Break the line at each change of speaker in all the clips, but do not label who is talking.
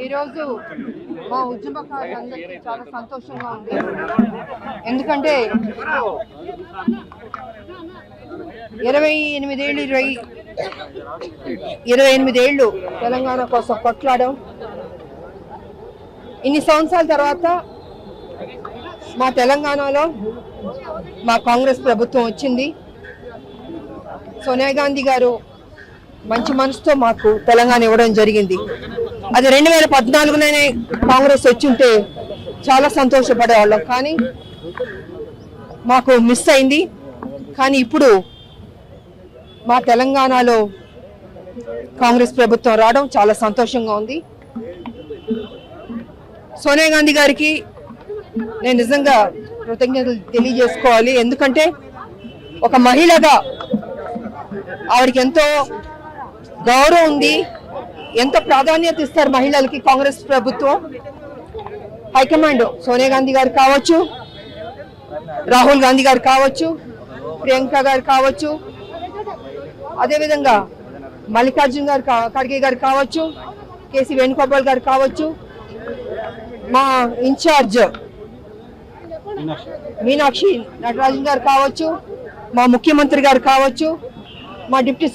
ఈరోజు మా ఉద్యమకారులందరికీ చాలా సంతోషంగా ఉంది. ఎందుకంటే 28 ఏళ్ళు తెలంగాణ కోసం కొట్లాడడం, ఇన్ని సంవత్సరాల తర్వాత మా తెలంగాణలో మా కాంగ్రెస్ ప్రభుత్వం వచ్చింది. సోనియా గాంధీ గారు మంచి మనసుతో మాకు తెలంగాణ ఇవ్వడం జరిగింది. అది 2014లోనే కాంగ్రెస్ వచ్చుంటే చాలా సంతోషపడేవాళ్ళం, కానీ మాకు మిస్ అయింది. కానీ ఇప్పుడు మా తెలంగాణలో కాంగ్రెస్ ప్రభుత్వం రావడం చాలా సంతోషంగా ఉంది. సోనియా గాంధీ గారికి నేను నిజంగా కృతజ్ఞతలు తెలియజేసుకోవాలి. ఎందుకంటే ఒక మహిళగా ఆవిడకి ఎంతో గౌరవం ఉంది, ఎంతో ప్రాధాన్యత ఇస్తారు మహిళలకి కాంగ్రెస్ ప్రభుత్వం. హైకమాండ్ సోనియా గాంధీ గారు కావచ్చు, రాహుల్ గాంధీ గారు కావచ్చు, ప్రియాంక గారు కావచ్చు, అదేవిధంగా మల్లికార్జున్ గారు ఖర్గే గారు కావచ్చు, కేసీ వేణుగోపాల్ గారు కావచ్చు, మా ఇన్ఛార్జ్ మీనాక్షి నటరాజన్ గారు కావచ్చు, మా ముఖ్యమంత్రి గారు కావచ్చు, మా డిప్యూటీ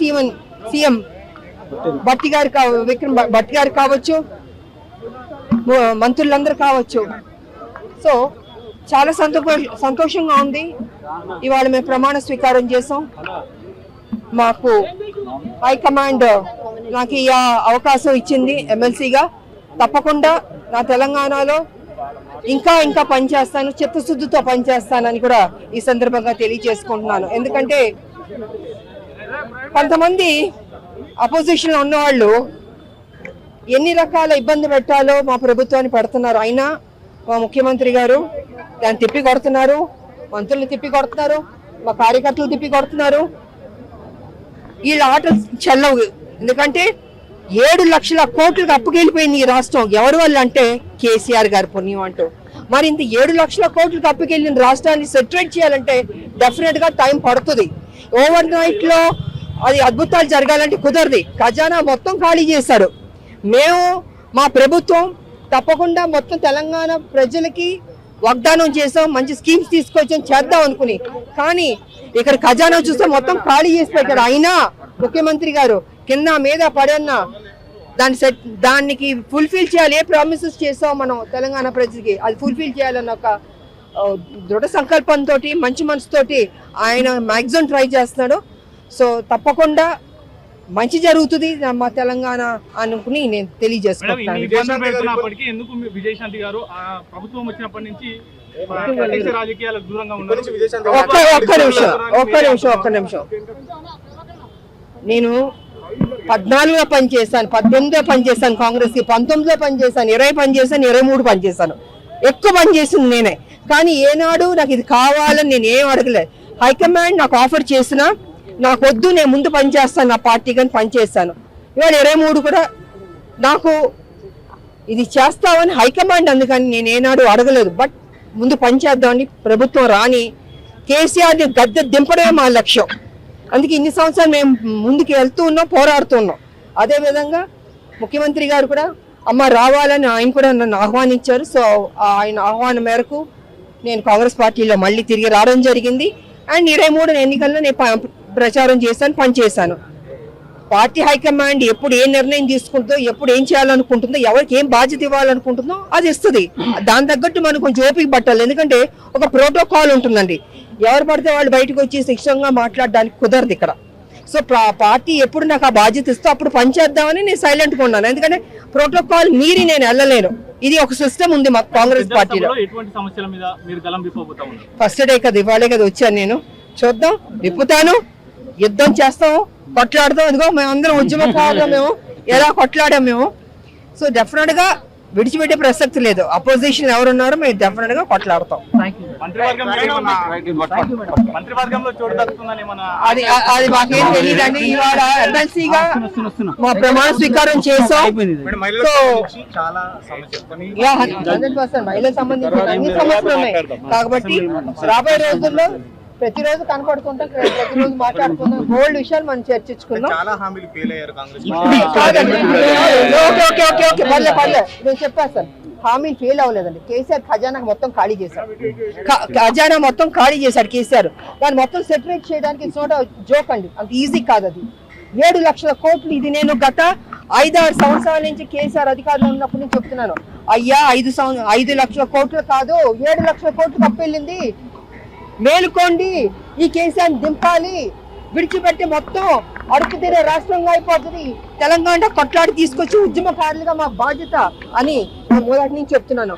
సీఎం భట్టి గారు విక్రమ్ భట్టి గారు కావచ్చు, మంత్రులందరూ కావచ్చు. సో చాలా సంతోషంగా ఉంది. ఇవాళ మేము ప్రమాణ స్వీకారం చేసాం. మాకు హైకమాండ్ నాకు ఈ అవకాశం ఇచ్చింది ఎమ్మెల్సీగా. తప్పకుండా నా తెలంగాణలో ఇంకా పనిచేస్తాను, చిత్తశుద్ధితో పనిచేస్తానని కూడా ఈ సందర్భంగా తెలియజేసుకుంటున్నాను. ఎందుకంటే కొంతమంది అపోజిషన్లో ఉన్నవాళ్ళు ఎన్ని రకాల ఇబ్బంది పెట్టాలో మా ప్రభుత్వాన్ని పెడుతున్నారు. అయినా మా ముఖ్యమంత్రి గారు దాన్ని తిప్పి కొడుతున్నారు, మంత్రులు తిప్పి కొడుతున్నారు, మా కార్యకర్తలు తిప్పి కొడుతున్నారు. వీళ్ళ ఆటలు చెల్లవు. ఎందుకంటే 7 లక్షల కోట్లకు అప్పుకెళ్ళిపోయింది ఈ రాష్ట్రం. ఎవరి వల్ల అంటే కేసీఆర్ గారి పుణ్యం అంటూ. మరి ఇంత 7 లక్షల కోట్లకు అప్పుకెళ్ళిన రాష్ట్రాన్ని సెటిల్ చేయాలంటే డెఫినెట్ గా టైం పడుతుంది. ఓవర్ నైట్ లో అది అద్భుతాలు జరగాలంటే కుదరదు. ఖజానా మొత్తం ఖాళీ చేశాడు. మేము మా ప్రభుత్వం తప్పకుండా మొత్తం తెలంగాణ ప్రజలకి వాగ్దానం చేసాం, మంచి స్కీమ్స్ తీసుకొచ్చాం, చేద్దాం అనుకుని. కానీ ఇక్కడ ఖజానా చూస్తే మొత్తం ఖాళీ చేసి పెట్టాడు. అయినా ముఖ్యమంత్రి గారు కింద మీద పడన్నా దానికి ఫుల్ఫిల్ చేయాలి. ఏ ప్రామిసెస్ చేసాం మనం తెలంగాణ ప్రజలకి అది ఫుల్ఫిల్ చేయాలన్న ఒక దృఢ సంకల్పంతో, మంచి మనసుతోటి ఆయన మ్యాక్సిమం ట్రై చేస్తున్నాడు. సో తప్పకుండా మంచి జరుగుతుంది మా తెలంగాణ అనుకుని నేను తెలియజేసుకుంటాను. ఒక్క నిమిషం. నేను 14లో పనిచేశాను, 18లో పనిచేశాను, కాంగ్రెస్ కి 19లో పనిచేశాను, 20 పనిచేశాను, 23 పనిచేశాను. ఎక్కువ పనిచేసింది నేనే. కానీ ఏనాడు నాకు ఇది కావాలని నేను ఏం అడగలేదు. హైకమాండ్ నాకు ఆఫర్ చేసినా నాకు వద్దు, నేను ముందు పనిచేస్తాను, నా పార్టీ కానీ పనిచేస్తాను. ఇవాళ 23 కూడా నాకు ఇది చేస్తామని హైకమాండ్ అందుకని నేను ఏనాడు అడగలేదు. బట్ ముందు పనిచేద్దామని ప్రభుత్వం రాని కేసీఆర్ని గద్దె దింపడమే మా లక్ష్యం. అందుకే ఇన్ని సంవత్సరాలు మేము ముందుకు వెళ్తూ ఉన్నాం, పోరాడుతున్నాం. అదేవిధంగా ముఖ్యమంత్రి గారు కూడా అమ్మ రావాలని ఆయన కూడా నన్ను ఆహ్వానించారు. సో ఆయన ఆహ్వానం మేరకు నేను కాంగ్రెస్ పార్టీలో మళ్ళీ తిరిగి రావడం జరిగింది. అండ్ 23 ఎన్నికల్లో నేను ప్రచారం చేశాను, పనిచేశాను. పార్టీ హైకమాండ్ ఎప్పుడు ఏ నిర్ణయం తీసుకుంటుందో, ఎప్పుడు ఏం చేయాలనుకుంటుందో, ఎవరికి ఏం బాధ్యత ఇవ్వాలనుకుంటుందో అది ఇస్తుంది. దాని తగ్గట్టు మనం కొంచెం ఓపిక పట్టాలి. ఎందుకంటే ఒక ప్రోటోకాల్ ఉంటుందండి. ఎవరు పడితే వాళ్ళు బయటకు వచ్చి శిక్షంగా మాట్లాడడానికి కుదరదు ఇక్కడ. సో పార్టీ ఎప్పుడు నాకు ఆ బాధ్యత ఇస్తే అప్పుడు పనిచేద్దామని నేను సైలెంట్గా ఉన్నాను. ఎందుకంటే ప్రోటోకాల్ మీరి నేను వెళ్ళలేను. ఇది ఒక సిస్టమ్ ఉంది మా కాంగ్రెస్ పార్టీలో. ఫస్ట్ డే కదా, ఇవాళే కదా వచ్చాను నేను. చూద్దాం, విప్పుతాను, యుద్ధం చేస్తాం, కొట్లాడదాం. ఇదిగో మేమందరం ఉద్యమకారులు, మేము ఎలా కొట్లాడాం మేము. సో డెఫినెట్ గా విడిచిపెట్టే ప్రసక్తి లేదు. అపోజిషన్ ఎవరున్నారో మేము డెఫినెట్ గా కొట్లాడతాం. అది మాకేం తెలియదండి. ఇవాళ ఎమ్మెల్సీగా మా ప్రమాణ స్వీకారం చేసాం. సో 100% మహిళలకు సంబంధించిన అన్ని సమస్యలు ఉన్నాయి. కాబట్టి రాబోయే రోజుల్లో ప్రతిరోజు కనపడుకుంటాం, ప్రతిరోజు మాట్లాడుకుందాం, గోల్డ్ విషయాలు మనం చర్చించుకుందాం.
చాలా హామీలు ఫెయిల్ అయ్యారు కాంగ్రెస్
కాదండి, ఓకే పర్లేదు నేను చెప్పేస్తాను. హామీలు ఫెయిల్ అవ్వలేదండి. కేసీఆర్ ఖజానా మొత్తం ఖాళీ చేశాడు. ఖజానా మొత్తం ఖాళీ చేశాడు కేసీఆర్. దాన్ని మొత్తం సెటరేట్ చేయడానికి చోట జోక్ అండి, అంత ఈజీ కాదు అది. 7 లక్షల కోట్లు. ఇది నేను గత 5-6 సంవత్సరాల నుంచి కేసీఆర్ అధికారులు ఉన్నప్పటి నుంచి చెప్తున్నాను. అయ్యా 5 లక్షల కోట్లు కాదు, 7 లక్షల కోట్లు తప్పెళ్ళింది. మేలుకోండి, ఈ కేసీఆర్ దింపాలి. విడిచిపెట్టి మొత్తం అడుపు తీరే రాష్ట్రంగా అయిపోతుంది. తెలంగాణ కొట్లాడి తీసుకొచ్చి ఉద్యమకారులుగా మా బాధ్యత అని మొదటి నుంచి చెప్తున్నాను.